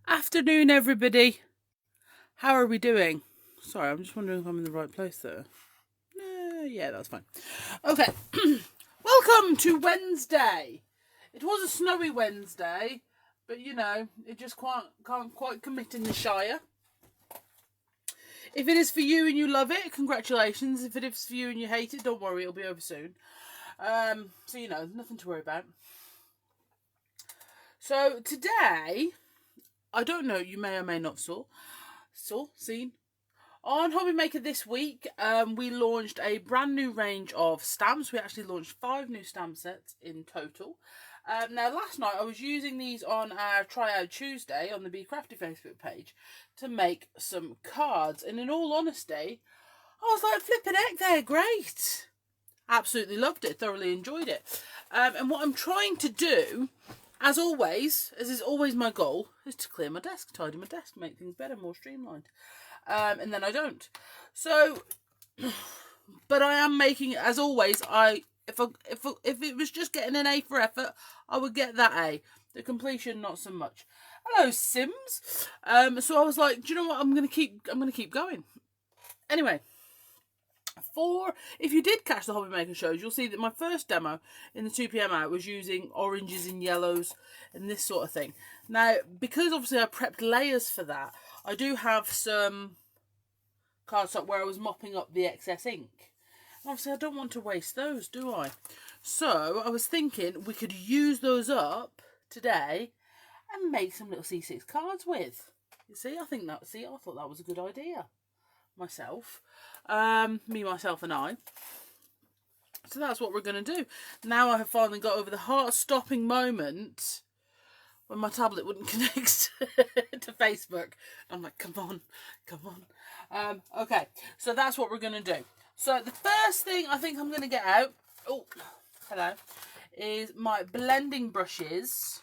Afternoon, everybody. How are we doing? Sorry, I'm just wondering if I'm in the right place there. Yeah, that's fine. Okay. Welcome to Wednesday. It was a snowy Wednesday, but you know, it just can't quite commit in the Shire. If it is for you and you love it, congratulations. If it is for you and you hate it, don't worry, it'll be over soon. So you know, nothing to worry about. So today, I don't know, you may or may not seen. On Hobby Maker this week, we launched a brand new range of stamps. We actually launched 5 new stamp sets in total. Now, last night I was using these on our Tryout Tuesday on the Be Crafty Facebook page to make some cards. And in all honesty, I was like, flipping heck, they're great. Absolutely loved it, thoroughly enjoyed it. And what I'm trying to do, as always, as is always my goal, is to clear my desk, tidy my desk, make things better, more streamlined. And then I don't. So, but I am making, as always, if it was just getting an A for effort, I would get that A. The completion, not so much. Hello, Sims. So I was like, do you know what? I'm gonna keep going. Anyway. If you did catch the Hobby Maker shows, you'll see that my first demo in the 2 PM out was using oranges and yellows and this sort of thing. Now, because obviously I prepped layers for that, I do have some cardstock where I was mopping up the excess ink. And obviously I don't want to waste those, do I? So I was thinking we could use those up today and make some little C6 cards with. You see, I thought that was a good idea. Myself, me, myself and I. So that's what we're going to do. Now I have finally got over the heart-stopping moment when my tablet wouldn't connect to Facebook. I'm like, come on. Okay, so that's what we're going to do. So the first thing I think I'm going to get out, is my blending brushes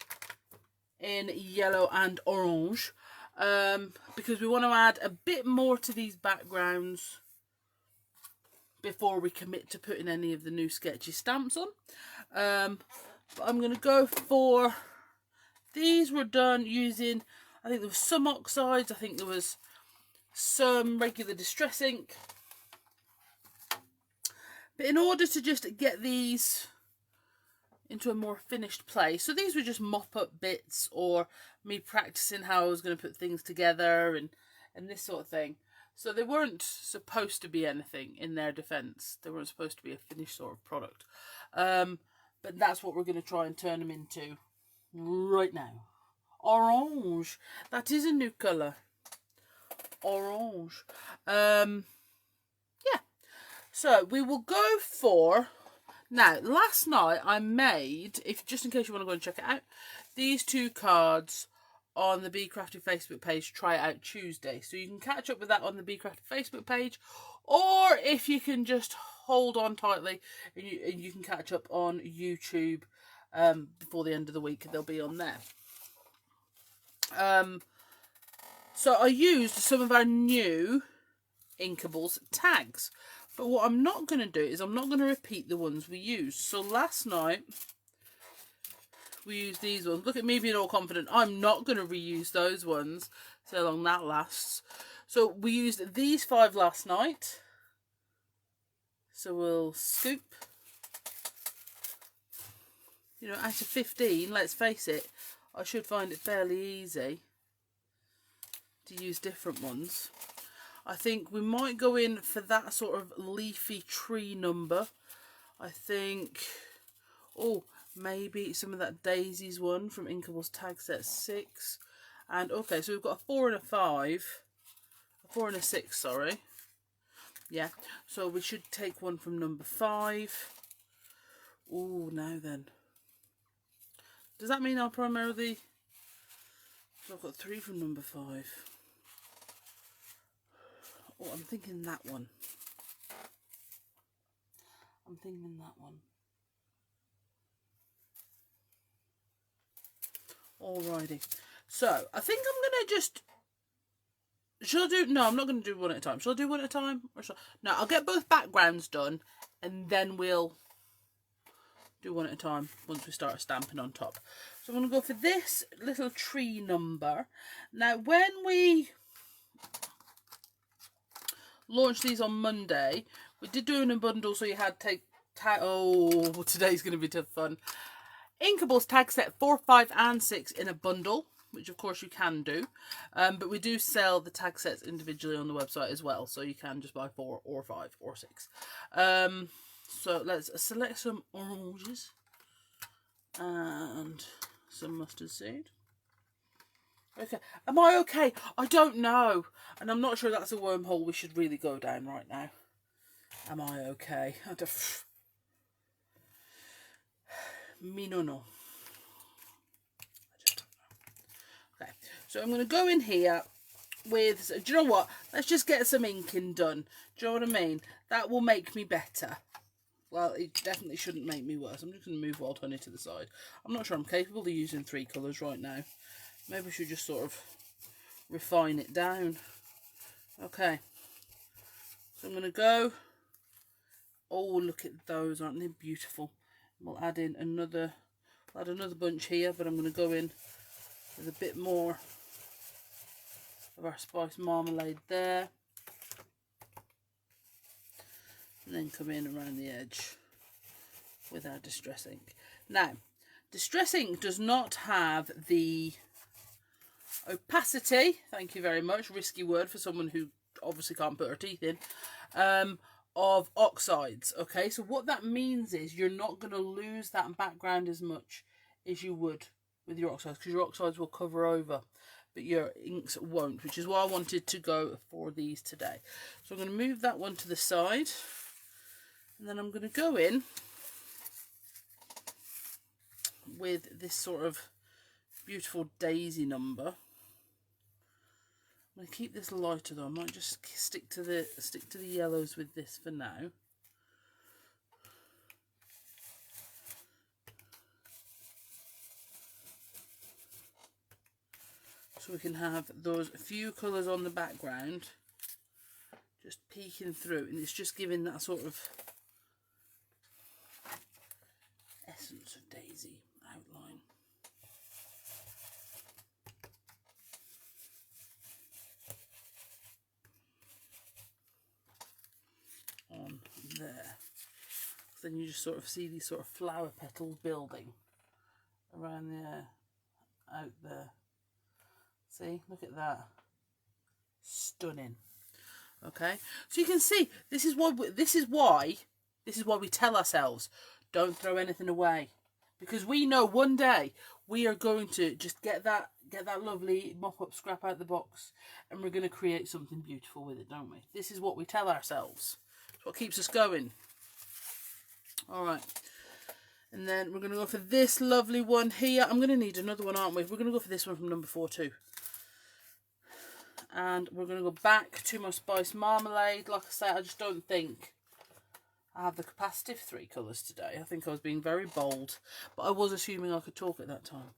in yellow and orange. Because we want to add a bit more to these backgrounds before we commit to putting any of the new sketchy stamps on. But I'm going to go for, these were done using, I think there was some Oxides, I think there was some regular distress ink. But in order to just get these into a more finished place, so these were just mop-up bits or me practicing how I was going to put things together and this sort of thing. So they weren't supposed to be anything in their defence. They weren't supposed to be a finished sort of product. But that's what we're going to try and turn them into right now. Orange. That is a new colour. Orange. Yeah. So we will go for... Now, last night I made, just in case you want to go and check it out, these 2 cards on the Be Crafty Facebook page, Try It Out Tuesday. So you can catch up with that on the Be Crafty Facebook page, or if you can just hold on tightly and you can catch up on YouTube before the end of the week, they'll be on there. So I used some of our new Inkables tags. But what I'm not going to do is I'm not going to repeat the ones we used. So last night, we used these ones. Look at me being all confident. I'm not going to reuse those ones so long that lasts. So we used these 5 last night. So we'll scoop. You know, out of 15, let's face it, I should find it fairly easy to use different ones. I think we might go in for that sort of leafy tree number. I think, maybe some of that daisies one from Inkables tag set 6. And okay, so we've got a 4 and a 5. A 4 and a 6, sorry. Yeah, so we should take one from number 5. Oh, now then. Does that mean I'll primarily... So I've got 3 from number 5. Oh, I'm thinking that one. Alrighty. So, I think I'm going to just... Shall I do... No, I'm not going to do one at a time. Shall I do one at a time? No, I'll get both backgrounds done and then we'll do one at a time once we start stamping on top. So I'm going to go for this little tree number. Now, when we launched these on Monday, we did do it in a bundle, so you had to take... oh, today's going to be tough fun. Inkables tag set 4, 5 and 6 in a bundle, which of course you can do. But we do sell the tag sets individually on the website as well, so you can just buy 4 or 5 or 6. So let's select some oranges and some mustard seed. Okay, am I okay? I don't know, and I'm not sure that's a wormhole we should really go down right now. Am I okay? I don't... Me no no. I just don't know. Okay, so I'm going to go in here with... Do you know what? Let's just get some inking done. Do you know what I mean? That will make me better. Well, it definitely shouldn't make me worse. I'm just going to move Wild Honey to the side. I'm not sure I'm capable of using 3 colours right now. Maybe I should just sort of refine it down. Okay. So I'm going to go... Oh, look at those. Aren't they beautiful? We'll add in another... We'll add another bunch here, but I'm going to go in with a bit more of our spice marmalade there. And then come in around the edge with our Distress Ink. Now, Distress Ink does not have the opacity, thank you very much, risky word for someone who obviously can't put her teeth in, of Oxides. Okay, so what that means is you're not going to lose that background as much as you would with your Oxides, because your Oxides will cover over, but your inks won't, which is why I wanted to go for these today. So I'm going to move that one to the side, and then I'm going to go in with this sort of beautiful daisy number. I'm going to keep this lighter though. I might just stick to the yellows with this for now. So we can have those few colours on the background just peeking through, and it's just giving that sort of essence of daisy outline. On there. Then you just sort of see these sort of flower petals building around there, out there. See, look at that. Stunning. Okay, so you can see this is why we tell ourselves don't throw anything away, because we know one day we are going to just get that lovely mop-up scrap out the box, and we're going to create something beautiful with it, don't we? This is what we tell ourselves. It's what keeps us going. All right, and then we're going to go for this lovely one here. I'm going to need another one, aren't we? We're going to go for this one from number 4 too. And we're going to go back to my spice marmalade. Like I say, I just don't think I have the capacity for 3 colours today. I think I was being very bold, but I was assuming I could talk at that time.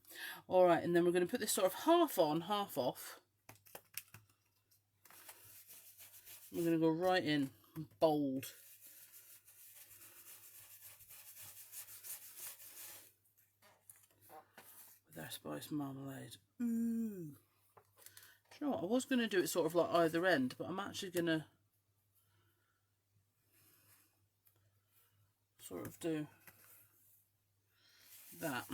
Alright, and then we're going to put this sort of half on, half off. We're going to go right in, bold. With our spice marmalade. Ooh. You know what, I was going to do it sort of like either end, but I'm actually going to sort of do that.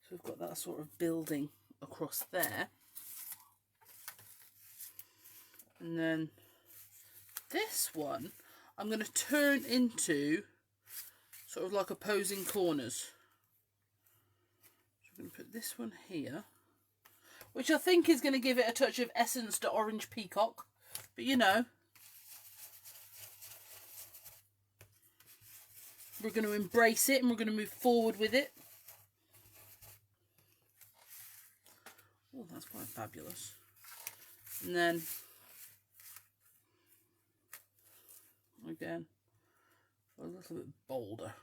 So we've got that sort of building across there. And then this one I'm going to turn into sort of like opposing corners. So I'm going to put this one here, which I think is going to give it a touch of essence to Orange Peacock, but you know, we're going to embrace it and we're going to move forward with it. Oh, that's quite fabulous. And then again, a little bit bolder.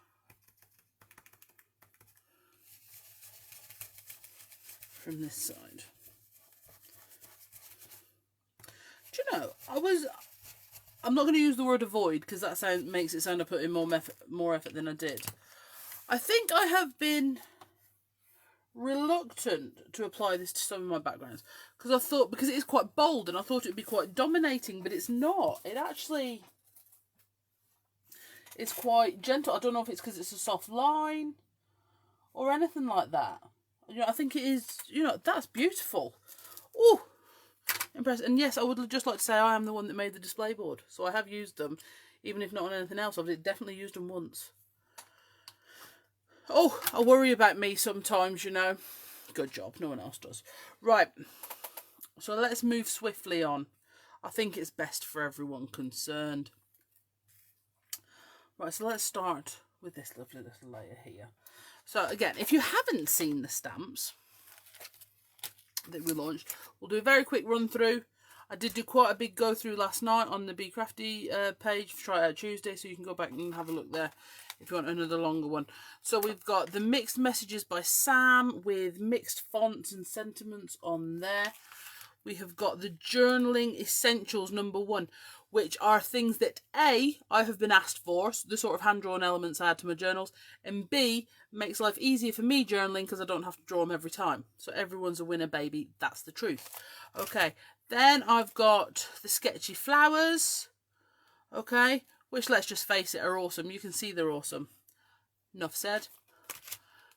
From this side. Do you know, I'm not going to use the word avoid because that makes it sound I put in more effort than I did. I think I have been reluctant to apply this to some of my backgrounds because I thought, because it is quite bold and I thought it would be quite dominating, but it's not. It actually is quite gentle. I don't know if it's because it's a soft line or anything like that. You know, I think it is, you know, that's beautiful. Oh, impressive. And yes, I would just like to say I am the one that made the display board, so I have used them, even if not on anything else. I've definitely used them once. Oh, I worry about me sometimes, you know. Good job, no one else does. Right, so let's move swiftly on. I think it's best for everyone concerned. Right, so let's start with this lovely little layer here. So again, if you haven't seen the stamps that we launched, we'll do a very quick run through. I did do quite a big go through last night on the Be Crafty page for Try It Out Tuesday, so you can go back and have a look there if you want another longer one. So we've got the Mixed Messages by Sam with mixed fonts and sentiments on there. We have got the Journaling Essentials #1, which are things that A, I have been asked for, so the sort of hand-drawn elements I add to my journals, and B, makes life easier for me journaling because I don't have to draw them every time. So everyone's a winner, baby. That's the truth. Okay, then I've got the Sketchy Flowers, okay, which, let's just face it, are awesome. You can see they're awesome. Enough said.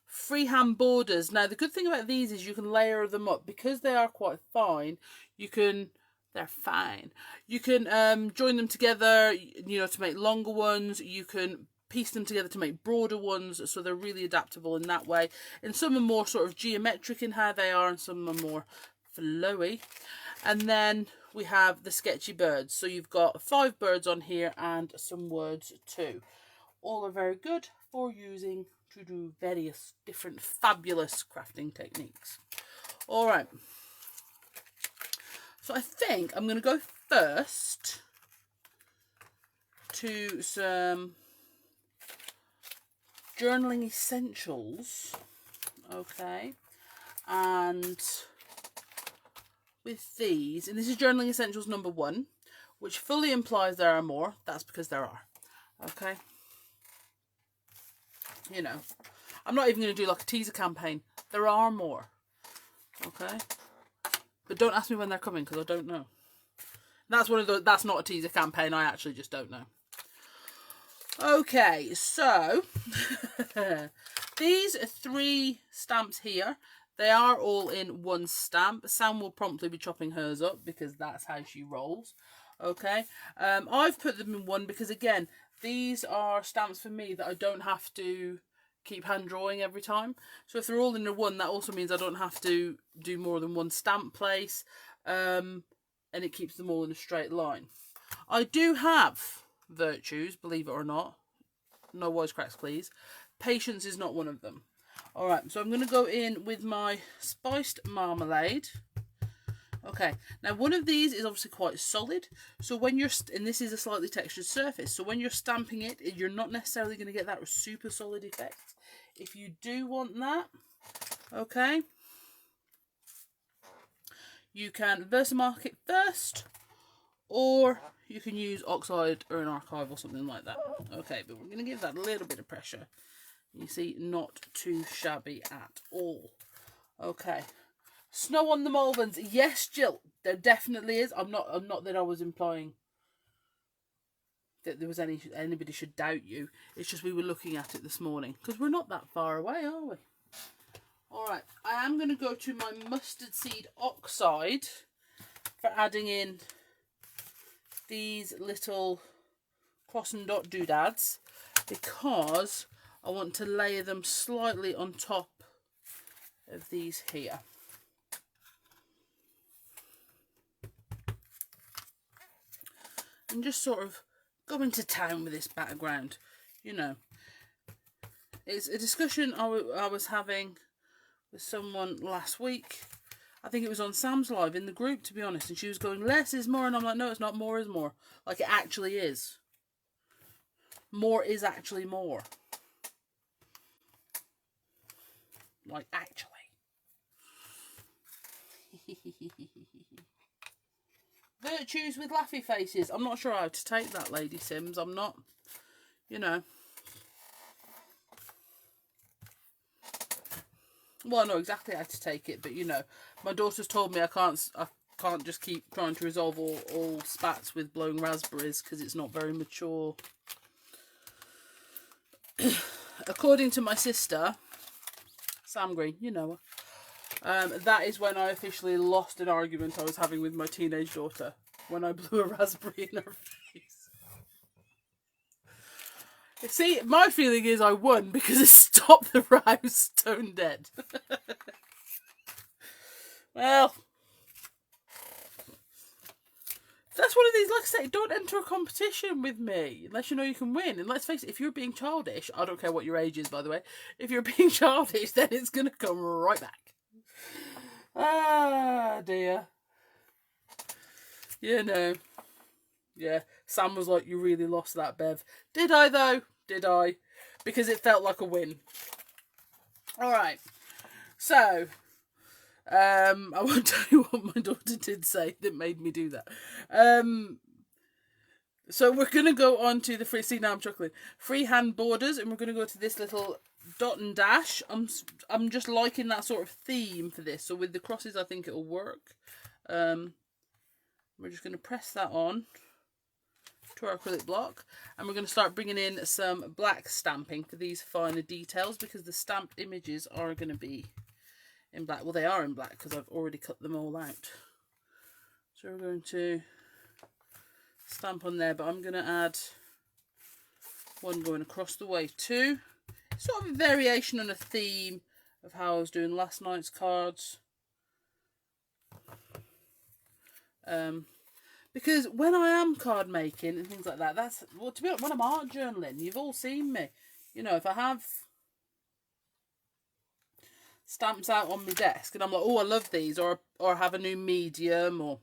Freehand borders. Now, the good thing about these is you can layer them up. Because they are quite fine, you can... They're fine. You can join them together, you know, to make longer ones. You can piece them together to make broader ones, so they're really adaptable in that way. And some are more sort of geometric in how they are, and some are more flowy. And then we have the sketchy birds. So you've got 5 birds on here and some words too. All are very good for using to do various different fabulous crafting techniques. All right. So I think I'm going to go first to some Journaling Essentials, okay, and with these, and this is Journaling Essentials #1, which fully implies there are more. That's because there are, okay. You know, I'm not even going to do like a teaser campaign. There are more, okay. But don't ask me when they're coming because I don't know. That's one of the. That's not a teaser campaign. I actually just don't know. Okay, so these 3 stamps here, they are all in one stamp. Sam will promptly be chopping hers up because that's how she rolls. Okay, I've put them in one because, again, these are stamps for me that I don't have to keep hand drawing every time. So if they're all in a one, that also means I don't have to do more than one stamp place, and it keeps them all in a straight line. I do have virtues, believe it or not. No wisecracks, please. Patience is not one of them. All right, so I'm going to go in with my spiced marmalade. Okay, now one of these is obviously quite solid, so when you're, and this is a slightly textured surface, so when you're stamping it, you're not necessarily going to get that super solid effect. If you do want that, okay, you can Versamark it first, or you can use Oxide or an archive or something like that. Okay, but we're going to give that a little bit of pressure. You see, not too shabby at all. Okay. Snow on the Malverns. Yes, Jill, there definitely is. I'm not that I was implying that there was anybody should doubt you. It's just we were looking at it this morning because we're not that far away, are we? All right, I am going to go to my mustard seed oxide for adding in these little cross and dot doodads because I want to layer them slightly on top of these here. And just sort of going to town with this background, you know. It's a discussion I was having with someone last week. I think it was on Sam's Live in the group, to be honest, and she was going, less is more, and I'm like, no, it's not, more is more. Like, it actually is. More is actually more. Like, actually. Virtues with laughy faces. I'm not sure how to take that, Lady Sims. I'm not, you know. Well, I know exactly how to take it, but you know, my daughter's told me I can't just keep trying to resolve all spats with blowing raspberries because it's not very mature. According to my sister, Sam Green, you know her, that is when I officially lost an argument I was having with my teenage daughter, when I blew a raspberry in her face. See, my feeling is I won because it stopped the row stone dead. Well, that's one of these, like I say, don't enter a competition with me unless you know you can win. And let's face it, if you're being childish, I don't care what your age is, by the way, if you're being childish, then it's going to come right back. Ah, dear. You know. Yeah, Sam was like, you really lost that, Bev. Did I, though? Did I? Because it felt like a win. Alright. So, I won't tell you what my daughter did say that made me do that. So we're going to go on to the free, see now I'm chuckling, freehand borders, and we're going to go to this little dot and dash. I'm just liking that sort of theme for this. So with the crosses, I think it'll work. We're just going to press that on to our acrylic block, and we're going to start bringing in some black stamping for these finer details, because the stamped images are going to be in black. Well, they are in black because I've already cut them all out. So we're going to stamp on there, but I'm going to add one going across the way too. Sort of a variation on a theme of how I was doing last night's cards. Because when I am card making and things like that, that's, well, to be honest, when I'm art journaling, you've all seen me. You know, if I have stamps out on my desk and I'm like, oh, I love these, or have a new medium, or,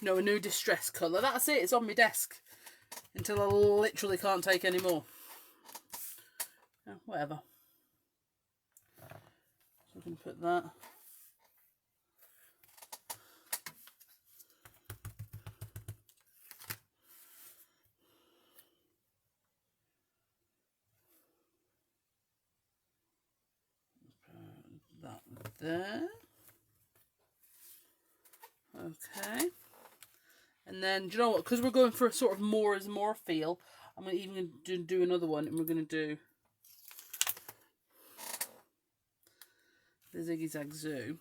you know, a new distress colour, that's it, it's on my desk until I literally can't take any more. Yeah, whatever. So I'm going to put that. There. Okay. And then, do you know what? Because we're going for a sort of more is more feel, I'm going to even do another one, and we're going to do the Ziggy Zag Zoo.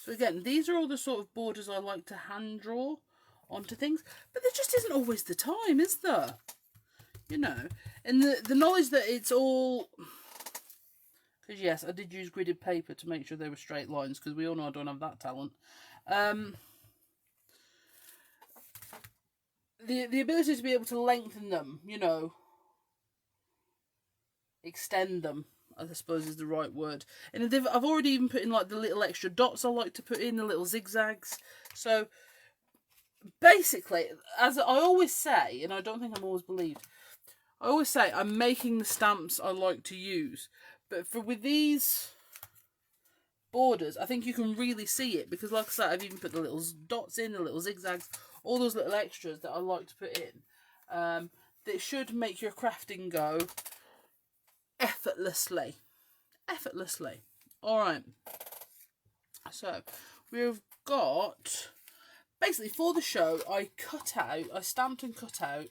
So again, these are all the sort of borders I like to hand draw onto things, but there just isn't always the time, is there? You know, and the knowledge that it's all... Because yes, I did use gridded paper to make sure they were straight lines, because we all know I don't have that talent. The ability to be able to lengthen them, you know, extend them, I suppose is the right word. And I've already even put in like the little extra dots I like to put in, the little zigzags. So basically, as I always say, and I don't think I'm always believed, I always say I'm making the stamps I like to use. But with these borders, I think you can really see it, because like I said, I've even put the little dots in, the little zigzags, all those little extras that I like to put in. That should make your crafting go effortlessly. Effortlessly. Alright. So, we've got, basically for the show, I stamped and cut out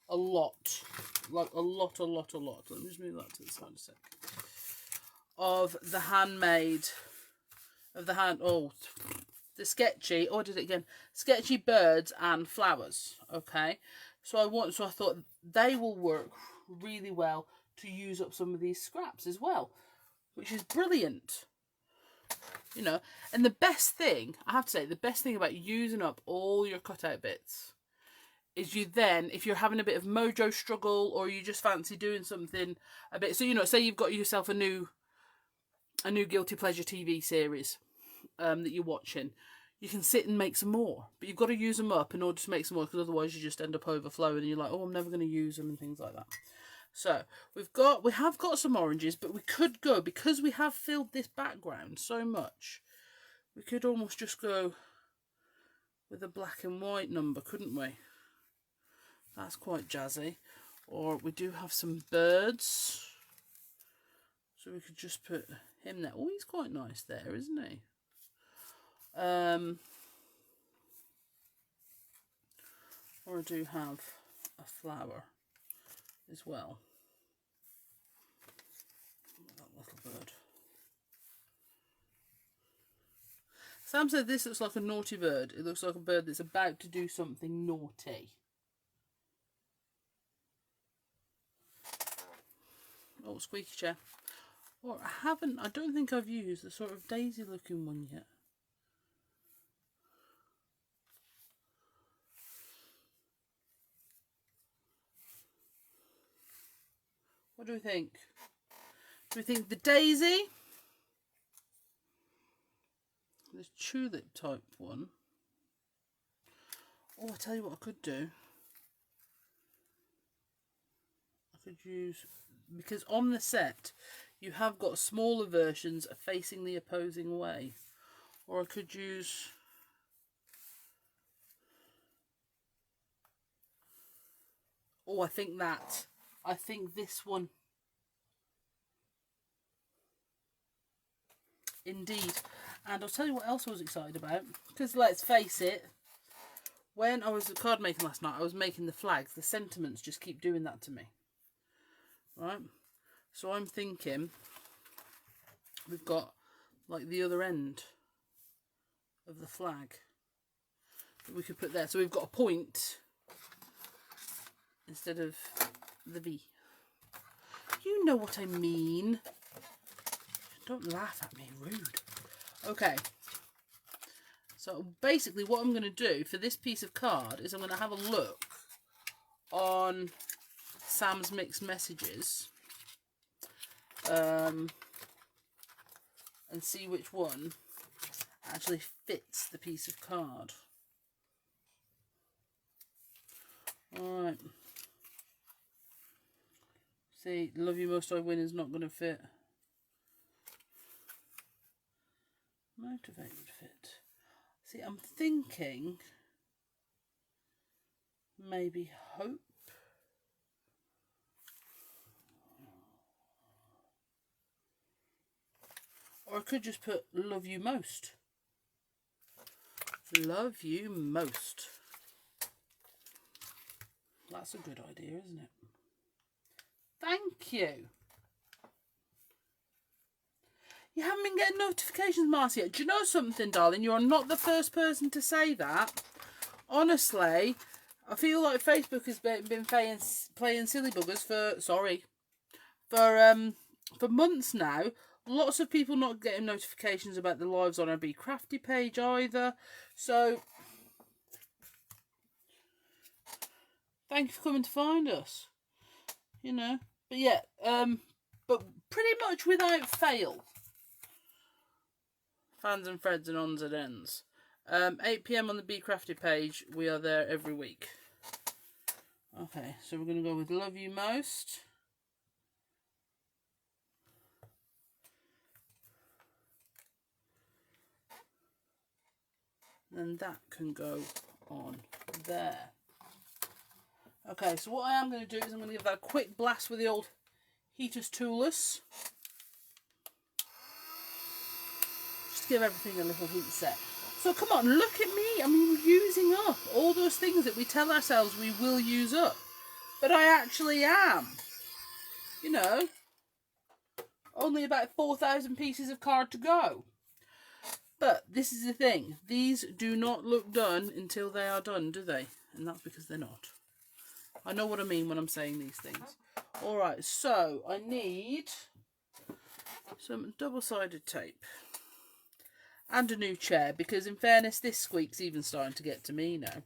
a lot. Like a lot. Let me just move that to the side a sec. Of the handmade, the sketchy, I did it again, sketchy birds and flowers, okay? So I thought they will work really well to use up some of these scraps as well, which is brilliant. You know, and the best thing, I have to say, the best thing about using up all your cutout bits is you then, if you're having a bit of mojo struggle, or you just fancy doing something a bit, so, you know, say you've got yourself a new Guilty Pleasure TV series that you're watching, you can sit and make some more, but you've got to use them up in order to make some more, because otherwise you just end up overflowing and you're like, oh, I'm never going to use them and things like that. So we have got some oranges, but we could go, because we have filled this background so much, we could almost just go with a black and white number, couldn't we? That's quite jazzy. Or we do have some birds, so we could just put him there. Oh, he's quite nice there, isn't he? Or I do have a flower as well. That little bird. Sam said this looks like a naughty bird. It looks like a bird that's about to do something naughty. Oh, squeaky chair. Or I don't think I've used the sort of daisy looking one yet. What do we think? Do we think the daisy? This tulip type one. Oh, I tell you what I could do. I could use, because on the set you have got smaller versions facing the opposing way. Or I could use, oh, I think this one. Indeed. And I'll tell you what else I was excited about, because let's face it, when I was card making last night, I was making the flags. The sentiments just keep doing that to me. Right? So I'm thinking we've got like the other end of the flag that we could put there. So we've got a point instead of the V. You know what I mean. Don't laugh at me, rude. Okay. So basically what I'm going to do for this piece of card is I'm going to have a look on Sam's mixed messages and see which one actually fits the piece of card. Alright. See, love you most I win is not going to fit. Motivate would fit. See, I'm thinking maybe hope. Or I could just put love you most. Love you most. That's a good idea, isn't it? Thank you. You haven't been getting notifications, Marcia. Do you know something, darling? You're not the first person to say that. Honestly, I feel like Facebook has been playing silly buggers for months now. Lots of people not getting notifications about the lives on our Be Crafty page either. So, thank you for coming to find us. You know, but yeah, but pretty much without fail. Fans and Freds and ons and ends. 8 PM on the Be Crafty page. We are there every week. Okay, so we're going to go with love you most. And that can go on there. Okay, so what I am going to do is I'm going to give that a quick blast with the old Heatus Toolus. Just give everything a little heat set. So come on, look at me. I mean, we're using up all those things that we tell ourselves we will use up. But I actually am. You know, only about 4,000 pieces of card to go. But this is the thing. These do not look done until they are done, do they? And that's because they're not. I know what I mean when I'm saying these things. Alright, so I need some double-sided tape. And a new chair, because in fairness, this squeak's even starting to get to me now.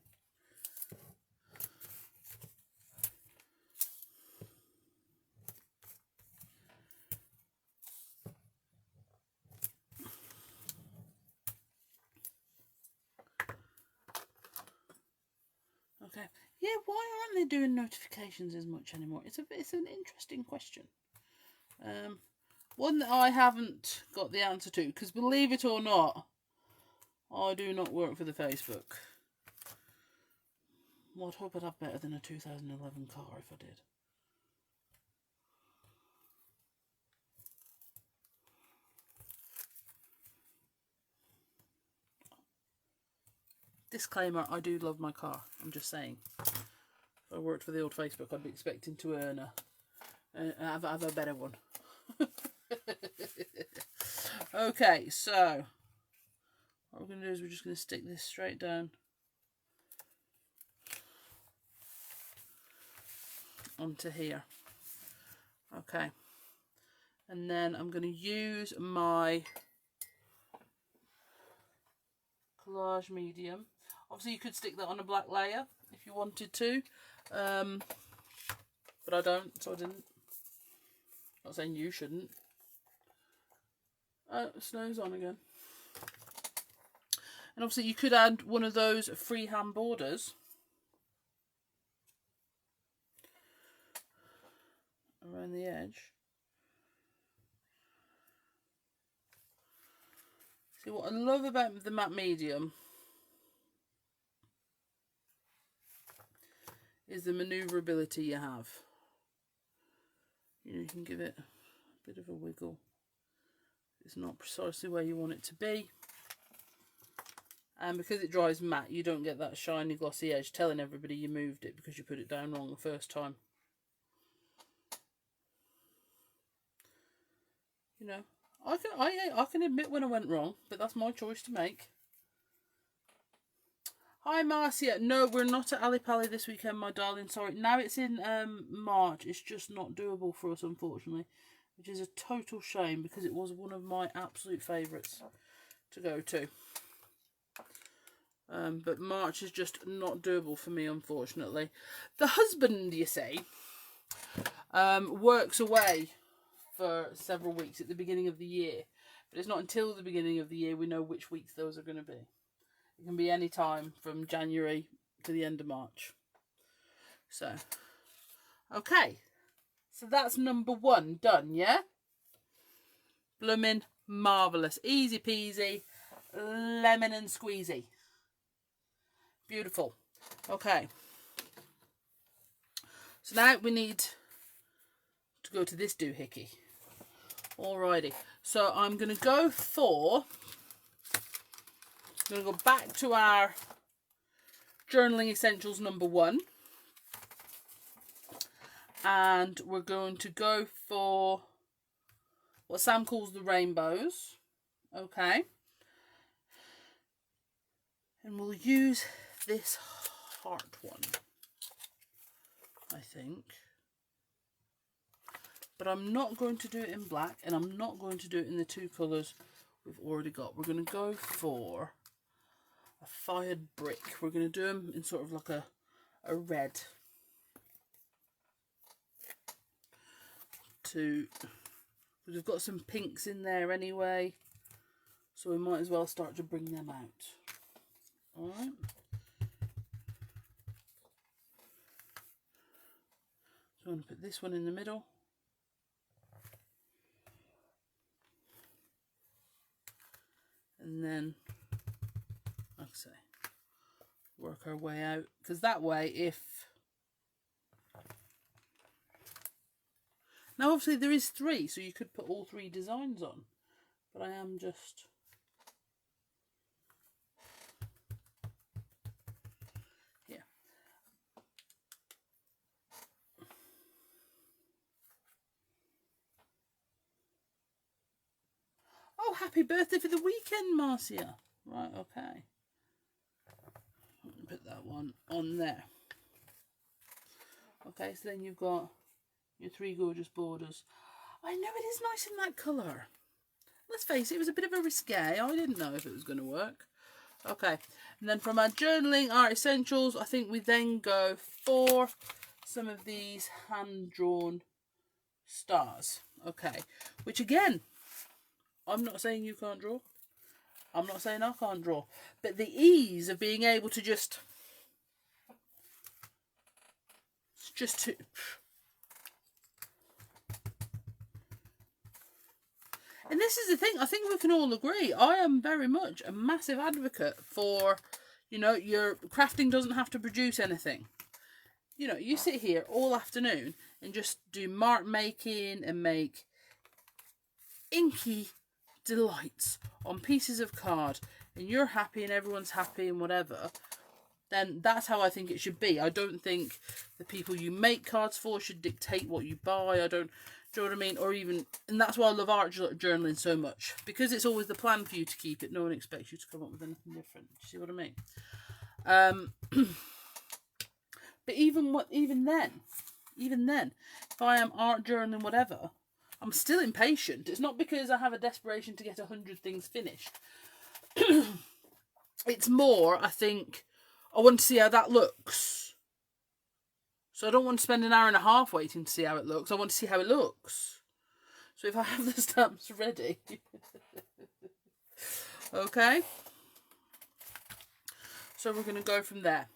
Okay. Yeah, why aren't they doing notifications as much anymore? It's an interesting question. One that I haven't got the answer to, because believe it or not, I do not work for the Facebook. Well, I'd hope I'd have better than a 2011 car if I did. Disclaimer, I do love my car. I'm just saying. If I worked for the old Facebook, I'd be expecting to earn have a better one. Okay, so what we're going to do is we're just going to stick this straight down onto here. Okay, and then I'm going to use my collage medium. Obviously you could stick that on a black layer if you wanted to, but I don't, so I didn't. Not saying you shouldn't. Snow's on again. And obviously you could add one of those freehand borders around the edge. See, what I love about the matte medium is the manoeuvrability you have. You know, you can give it a bit of a wiggle. It's not precisely where you want it to be. And because it dries matte, you don't get that shiny glossy edge telling everybody you moved it because you put it down wrong the first time. You know, I can admit when I went wrong, but that's my choice to make. Hi Marcia. No, we're not at Ali Pali this weekend, my darling. Sorry. Now it's in March. It's just not doable for us, unfortunately, which is a total shame because it was one of my absolute favourites to go to. But March is just not doable for me, unfortunately. The husband, you see, works away for several weeks at the beginning of the year. But it's not until the beginning of the year we know which weeks those are going to be. It can be any time from January to the end of March. So, okay. So that's number 1 done, yeah? Bloomin' marvellous. Easy peasy, lemon and squeezy. Beautiful. Okay. So now we need to go to this doohickey. Alrighty. So I'm going to go for... I'm going to go back to our Journaling Essentials number 1. And we're going to go for what Sam calls the rainbows. Okay. And we'll use this heart one, I think. But I'm not going to do it in black, and I'm not going to do it in the 2 colours we've already got. We're going to go for a fired brick. We're going to do them in sort of like a red. We've got some pinks in there anyway, so we might as well start to bring them out. Alright. So I'm going to put this one in the middle. And then, like I say, work our way out. Because that way, if... Now, obviously, there is 3, so you could put all 3 designs on. But I am just... Yeah. Oh, happy birthday for the weekend, Marcia. Right, okay. Put that one on there. Okay, so then you've got your 3 gorgeous borders. I know it is nice in that colour. Let's face it, it was a bit of a risque. I didn't know if it was going to work. Okay, and then from our Journaling Art Essentials, I think we then go for some of these hand-drawn stars. Okay, which again, I'm not saying you can't draw. I'm not saying I can't draw. But the ease of being able to just just too... And this is the thing, I think we can all agree, I am very much a massive advocate for, you know, your crafting doesn't have to produce anything. You know, you sit here all afternoon and just do mark making and make inky delights on pieces of card, and you're happy and everyone's happy and whatever, then that's how I think it should be. I don't think the people you make cards for should dictate what you buy. Do you know what I mean? Or even, and that's why I love art journaling so much, because it's always the plan for you to keep it. No one expects you to come up with anything different. Do you see what I mean? But even then, if I am art journaling whatever, I'm still impatient. It's not because I have a desperation to get 100 things finished. It's more, I think, I want to see how that looks. So I don't want to spend an hour and a half waiting to see how it looks. I want to see how it looks. So if I have the stamps ready. Okay. So we're going to go from there.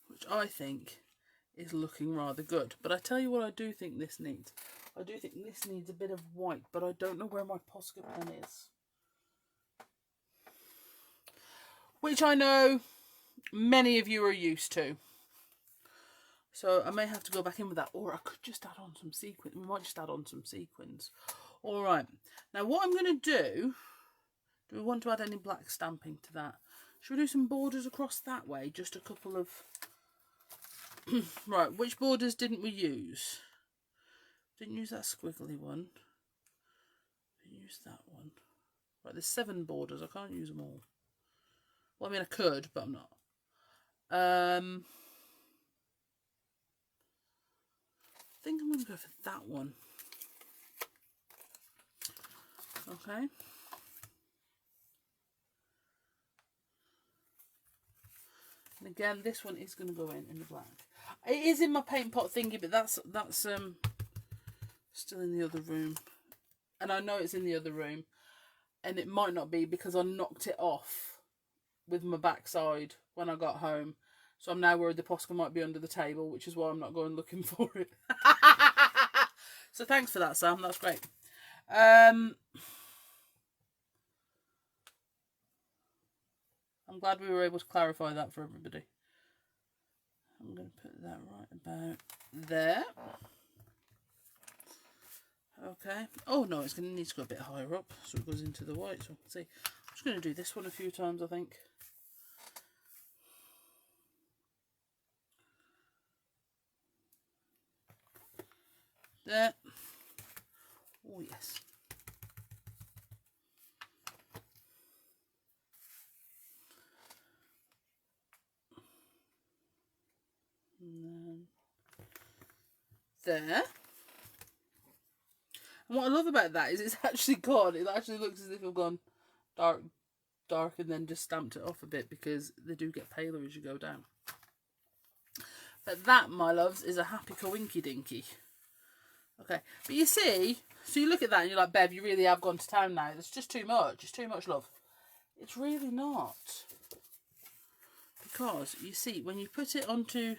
Which I think is looking rather good. But I tell you what I do think this needs. I do think this needs a bit of white. But I don't know where my Posca pen is. Which I know many of you are used to. So I may have to go back in with that. Or I could just add on some sequins. We might just add on some sequins. Alright. Now what I'm going to do we want to add any black stamping to that? Should we do some borders across that way? Just a couple of... Right, which borders didn't we use? Didn't use that squiggly one. Didn't use that one. Right, there's 7 borders. I can't use them all. Well, I mean, I could, but I'm not. I think I'm going to go for that one. Okay. And again, this one is going to go in the black. It is in my paint pot thingy, but that's still in the other room. And I know it's in the other room. And it might not be because I knocked it off with my backside when I got home. So I'm now worried the Posca might be under the table, which is why I'm not going looking for it. So thanks for that, Sam. That's great. I'm glad we were able to clarify that for everybody. I'm going to put that right about there. Okay. Oh no, it's going to need to go a bit higher up so it goes into the white. So see, I'm just going to do this one a few times, I think. There. Oh yes. And then there. And what I love about that is it's actually gone. It actually looks as if I've gone dark and then just stamped it off a bit, because they do get paler as you go down. But that, my loves, is a happy coinky dinky. Okay, but you see, so you look at that and you're like, Bev, you really have gone to town now. It's just too much. It's too much, love. It's really not. Because, you see, when you put it onto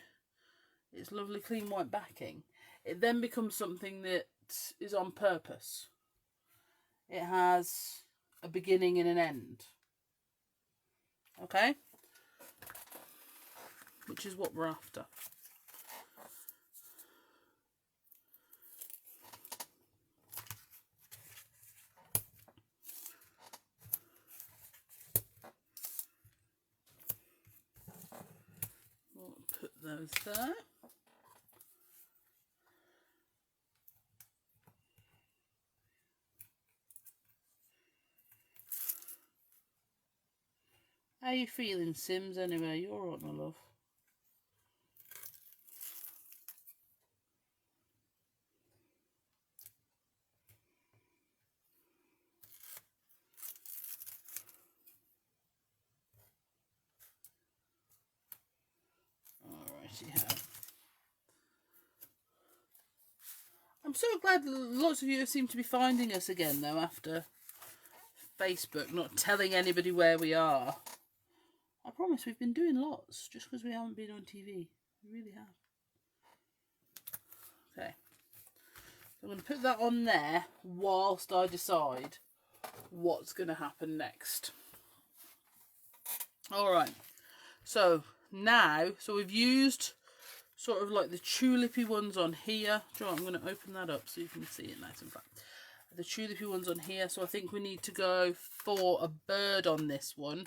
its lovely clean white backing, it then becomes something that is on purpose. It has a beginning and an end. Okay? Which is what we're after. We'll put those there. How you feeling, Sims, anyway? You're all right, my love. Alrighty, I'm so glad lots of you seem to be finding us again, though, after Facebook not telling anybody where we are. I promise we've been doing lots, just because we haven't been on TV. You really have. Okay. So I'm going to put that on there whilst I decide what's going to happen next. Alright. So now, we've used sort of like the tulipy ones on here. Do you know what? I'm going to open that up so you can see it nice and flat. The tulipy ones on here. So I think we need to go for a bird on this one.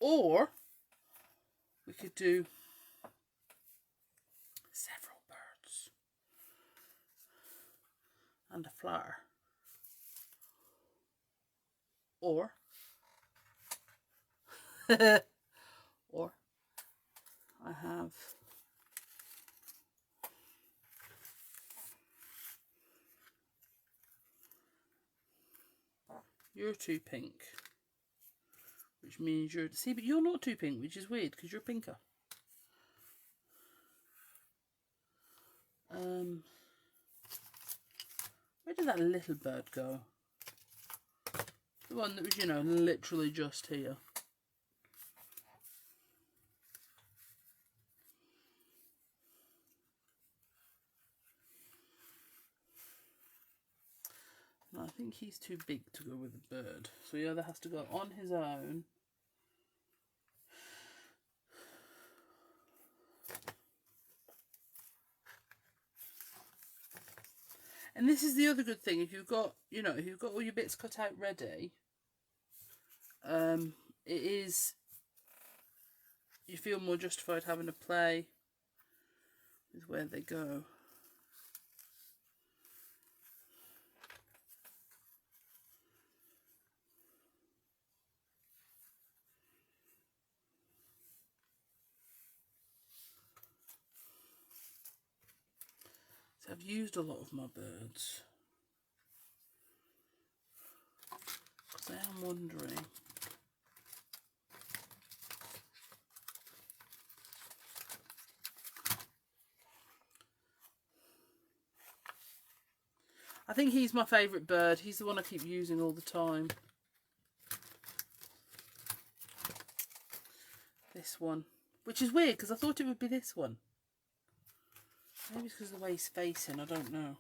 Or we could do several birds and a flower. Or or I have you're too pink, which means you're, see, but you're not too pink, which is weird because you're pinker. Where did that little bird go? The one that was, you know, literally just here. No, I think he's too big to go with a bird. So he either has to go on his own. And this is the other good thing, if you've got, you know, if you've got all your bits cut out ready, it is, you feel more justified having to play with where they go. So I've used a lot of my birds. Because I am wondering. I think he's my favourite bird. He's the one I keep using all the time. This one. Which is weird because I thought it would be this one. Maybe it's because of the way he's facing, I don't know.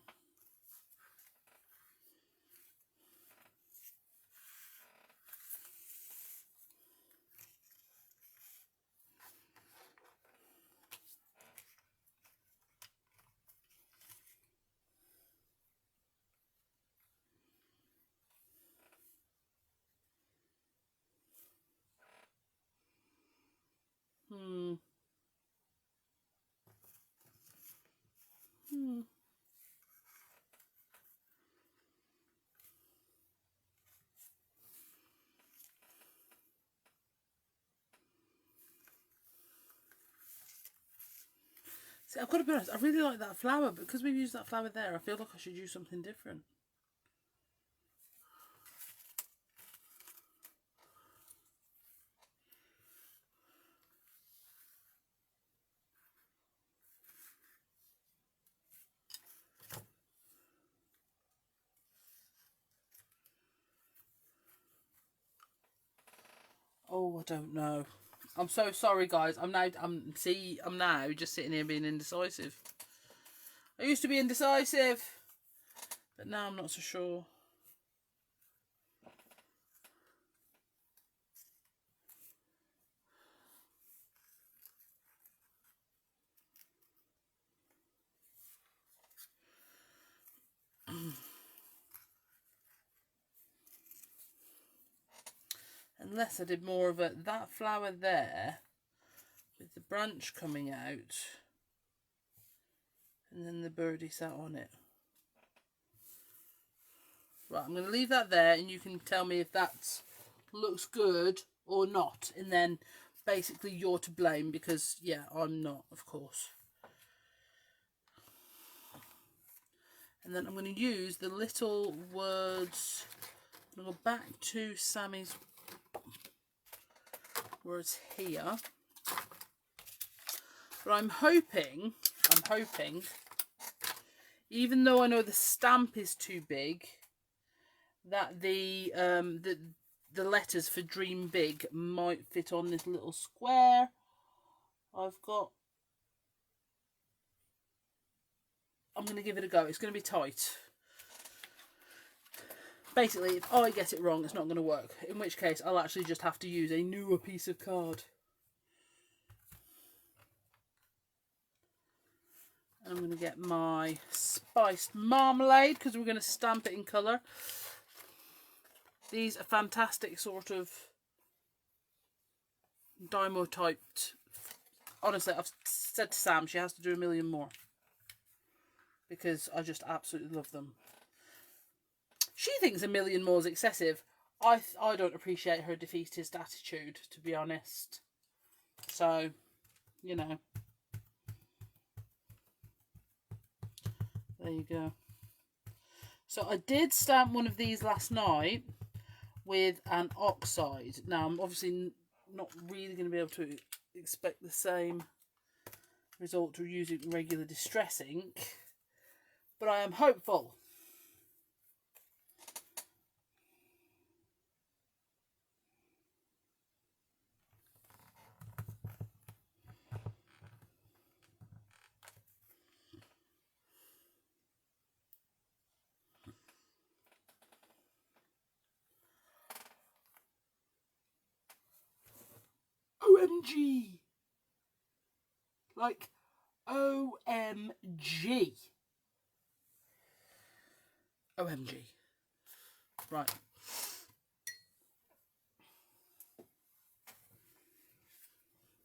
See, I've got to be honest, I really like that flower, but because we've used that flower there, I feel like I should use something different. Oh, I don't know. I'm so sorry, guys. I'm now just sitting here being indecisive. I used to be indecisive, but now I'm not so sure. Unless I did more of that flower there with the branch coming out and then the birdie sat on it. Right, I'm going to leave that there and you can tell me if that looks good or not, and then basically you're to blame because, yeah, I'm not, of course. And then I'm going to use the little words. I'm going to go back to Sammy's words here. But I'm hoping, even though I know the stamp is too big, that the letters for Dream Big might fit on this little square I'm going to give it a go. It's going to be tight. Basically, if I get it wrong, it's not going to work. In which case, I'll actually just have to use a newer piece of card. And I'm going to get my spiced marmalade, because we're going to stamp it in colour. These are fantastic sort of Dymo typed. Honestly, I've said to Sam she has to do a million more, because I just absolutely love them. She thinks a million more is excessive. I don't appreciate her defeatist attitude, to be honest. So, you know. There you go. So I did stamp one of these last night with an Oxide. Now, I'm obviously not really going to be able to expect the same result to using regular distress ink, but I am hopeful. OMG! Like, OMG. OMG. Right.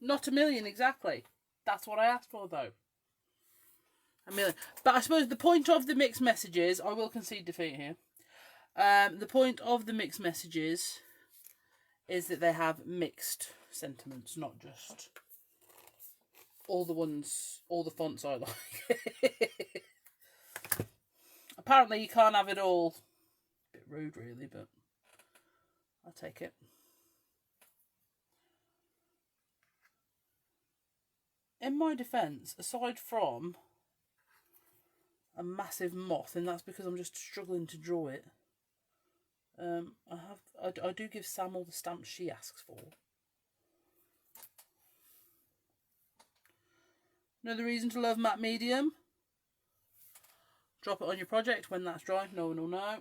Not a million exactly. That's what I asked for, though. A million. But I suppose the point of the mixed messages, I will concede defeat here. The point of the mixed messages is that they have mixed sentiments, not just all the fonts I like. Apparently you can't have it all. A bit rude really, but I'll take it. In my defence, aside from a massive moth, and that's because I'm just struggling to draw it, I do give Sam all the stamps she asks for. Another reason to love matte medium. Drop it on your project when that's dry. No one will know.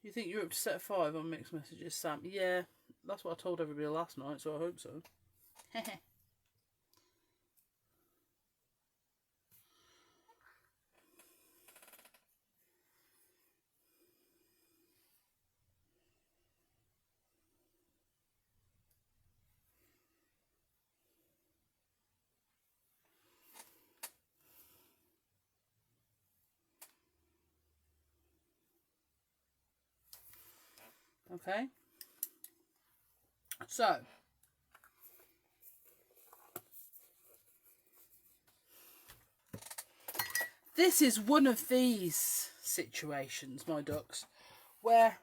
You think you're up to set 5 on mixed messages, Sam? Yeah, that's what I told everybody last night, so I hope so. Okay. So, this is one of these situations, my ducks, where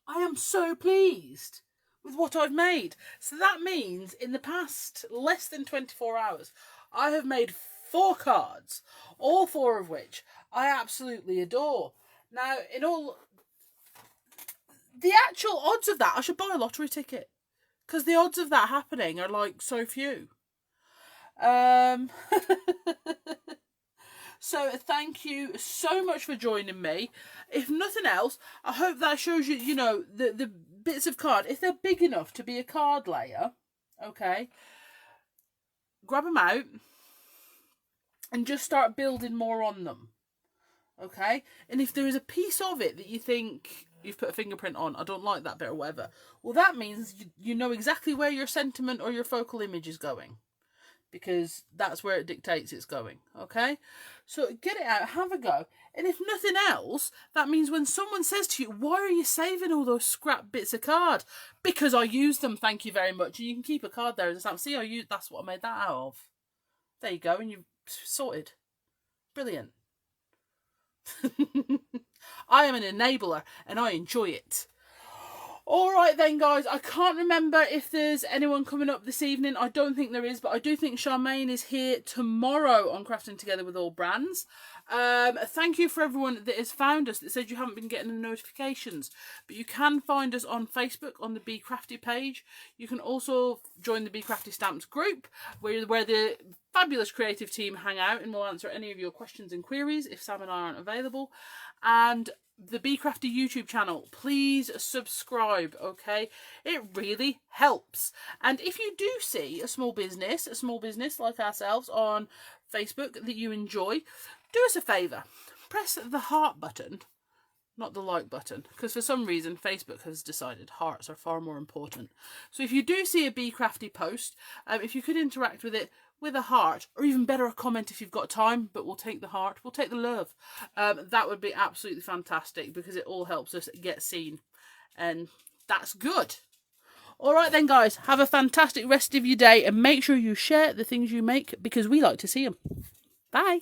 I am so pleased with what I've made. So that means in the past less than 24 hours, I have made 4 cards, all 4 of which I absolutely adore. Now, the actual odds of that, I should buy a lottery ticket, because the odds of that happening are like so few. So thank you so much for joining me. If nothing else, I hope that shows you, you know, the bits of card, if they're big enough to be a card layer, okay, grab them out and just start building more on them, okay? And if there is a piece of it that you think you've put a fingerprint on, I don't like that bit or whatever, well, that means you know exactly where your sentiment or your focal image is going, because that's where it dictates it's going, okay? So get it out, have a go. And if nothing else, that means when someone says to you, why are you saving all those scrap bits of card? Because I use them, thank you very much. And you can keep a card there as a stamp. See, that's what I made that out of. There you go, and you've sorted. Brilliant. I am an enabler, and I enjoy it. All right then, guys. I can't remember if there's anyone coming up this evening. I don't think there is, but I do think Charmaine is here tomorrow on Crafting Together with All Brands. Thank you for everyone that has found us that said you haven't been getting the notifications, but you can find us on Facebook on the Be Crafty page. You can also join the Be Crafty Stamps group where the fabulous creative team hang out and will answer any of your questions and queries if Sam and I aren't available. And the Be Crafty YouTube channel, please subscribe, okay? It really helps. And if you do see a small business like ourselves on Facebook that you enjoy, do us a favour, press the heart button, not the like button, because for some reason Facebook has decided hearts are far more important. So if you do see a Be Crafty post, if you could interact with it with a heart, or even better, a comment if you've got time, but we'll take the heart, we'll take the love. That would be absolutely fantastic, because it all helps us get seen, and that's good. All right then, guys, have a fantastic rest of your day, and make sure you share the things you make, because we like to see them. Bye.